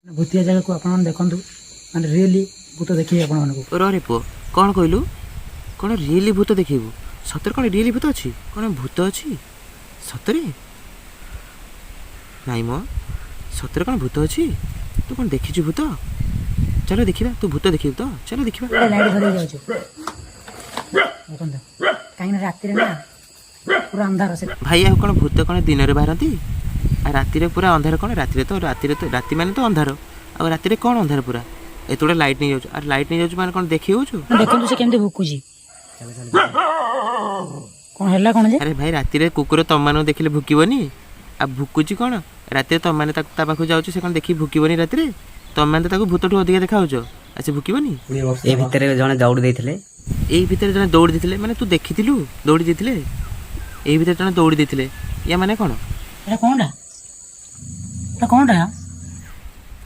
भूतिया जगह को आपण देखु माने रियली भूत देखिए आपण को रे पुओ कौन कहलु कौन रियली भूत देखू सତରେ कौन रियली भूत अच्छी कौन भूत अच्छी सତରେ नाई मो सତରେ कौन भूत अच्छी तू कौन देखी भूत चलो देखा तू भूत देखी तो चलो देखा लाइट धरी जाऊ देखन कहीं ना रात ना पूरा अंधार से भाई आ कौन भूत कौन दिन में बाहरती आ राति पूरा अंधार कौन राति तो राति माने तो अंधार आ राति कौन अंधार पूरा एतोड़े लाइट नहीं जाऊ लाइट नहीं जाऊ माने कौन देखी हो देखन से केमते भुकुजी कौन हैला कौन जे अरे भाई राति कुकुर तम मान देखिले भुकिबनी आ भुकुची कौन राति तम मैंने ता पाखु जाऊँ से कौन देखी भुकिबनी राति तम मैंने ताको भूत ठू अधिक देखा आ से भुकिबनी ए भितर जने दौड़ देथिले एई भितर जने दौड़ देथिले माने तू देखिथिलु दौड़ी देथिले एई भितर जने दौड़ी देथिले या माने कौन एटा कोनटा एटा कोनटा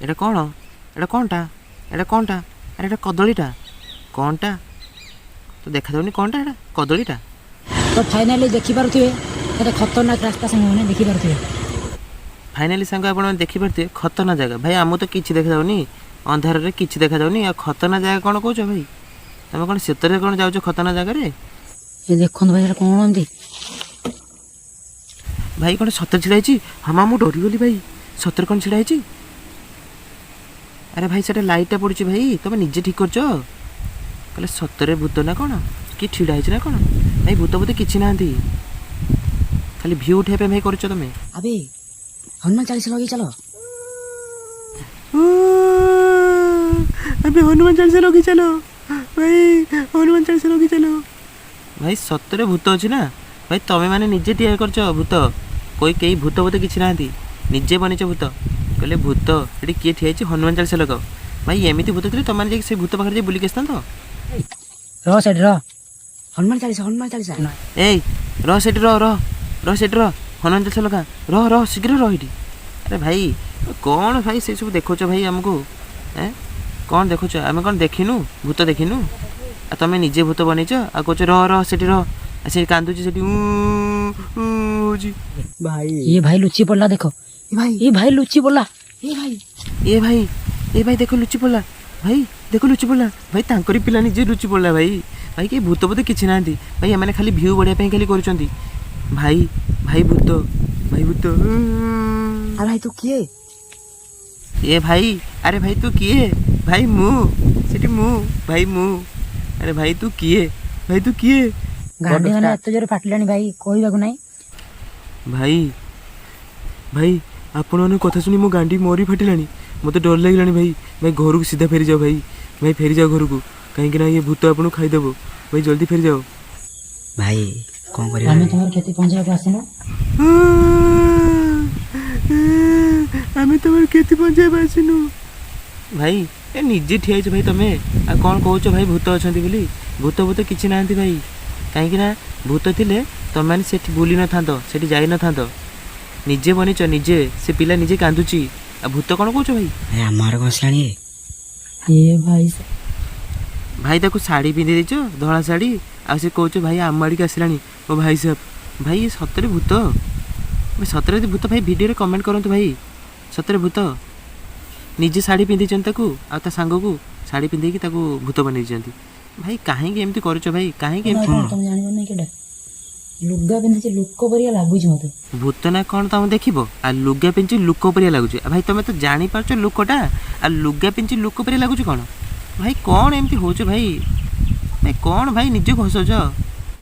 एटा कौन एटा कोनटा एटा कोनटा अरे एटा कदलीटा कोनटा तो देखा जाऊनी कोनटा एटा कदलीटा तो फाइनली देखि पारुथिबे एटा खतरनाक रास्ता संग माने देखि पारुथिबे फाइनाली सांग आपण देखि पारते खतरनाक जगह भाई आमु तो किछि देखा जाउनी अंधार रे किछि देखा जाउनी आ खतरनाक जगह कोन कहछो भाई तमे कोन सेतरे कोन जाउछो खतरनाक जगह रे ये देखन भाई एटा कोन होंदी भाई कोन सतर छिड़ाइछि हमा मु डरी गली भाई सतर कोन छिड़ाइछि अरे भाई सेटा लाइटटा पड़ुछि भाई तमे निजे ठीक करछो कहले सतरे भूत ना कोन कि छिड़ाइछि ना कोन भाई भूत भूत किछि नांती खाली व्यू उठे पे भाई करछो तमे अबे हनुमान चालीसा लगी चलो अबे हनुमान चालीसा लगी चलो भाई हनुमान चालीसा लगी चलो भाई सतरे भूत अछि ना भाई तमे माने निजे टिया करछो भूत कोई कई भूत भूत किछि नांती निजे बनिछ भूत कहले भूत एटी किए ठियाइछि हनुमान चालीसा लगाओ भाई एमिति भूत थी तमे जे से भूत पाखर जे बुली केस्तान तो रह सेठ रह हनुमान चालीसा ए रह सेठ रह सेठ रह हनुमान चालीसा लगा रह शीघ्र रह इटी अरे भाई कौन भाई से सब देखो भाई आमको कौन देखो आम कौन देखिनु भूत देखिनु आ तमे निजे भूत बनईच आ कह रह सेठी रह से कांदुची सेठी होजी भाई ये भाई लुच्ची पड़ला देखो ये भाई लुच्ची पड़ला ए भाई देखो लुच्ची पड़ला भाई देखो लुच्ची पड़ला भाई तांकरी पिला निजे लुच्ची पड़ला भाई भाई के भूत भूत किछि नांती भाई एमाने खाली व्यू बढ़िया पे खाली करूछंती भाई भूत अरे भाई तू किए ए भाई अरे भाई तू किए भाई मु सेठी मु अरे भाई तू किए गाड़ी माने एत जोर फाटलानी भाई कहबाकू नाही भाई आपण माने कथा सुनी मो गांडी मोरी फाटिलानी मते डर लागिलानी भाई घर को सीधा फेरी जाओ भाई फेरी जाओ घर को कहीं ना ये भूत आपन खाई देबो भाई जल्दी फेरी जाओ भाई कौन करिया हमें तुम्हार खेती पहुंचाए को आसिनो हमें तुम्हार खेती पहुंचाए आसिनो भाई ए निजे ठियाइछ भाई तमे आ कौन कहउछ भाई भूत अछंती बोली भूत किछि नांती भाई कहीं ना भूत थिले तमे माने सेठी बुली न थांतो सेठी जाई न थांतो निजे बनिच निजे से पिला निजे कांदुची आ भूत कौन कहउछ भाई ए हमार घसलानी ये भाई देखो साड़ी पिंधि देछ धला साड़ी आ से कहउछ भाई आम आड़ी आसलानी ओ भाई साहब भाई सतरे भूत सतरे भूत भाई वीडियो रे कमेंट करंतु भाई सतरे भूत निजे साड़ी पिंधि ताकू आ ता सांग को साड़ी पिंधि ताकू भूत बनै जंती भाई काहे के एमती करछ भाई काहे के तुम जानि नै केडा लुगा पिंधि लुक परिया लागुछ मते भूत ना कौन तुम देखिबो आ लुगा पिंची लुक परिया लागुछ भाई तमे तो जानि पारछ लुकटा आ लुगा पिंची लुक परिया लागुछ कोन भाई कौन एमती होछ भाई कौन भाई निजे घसछ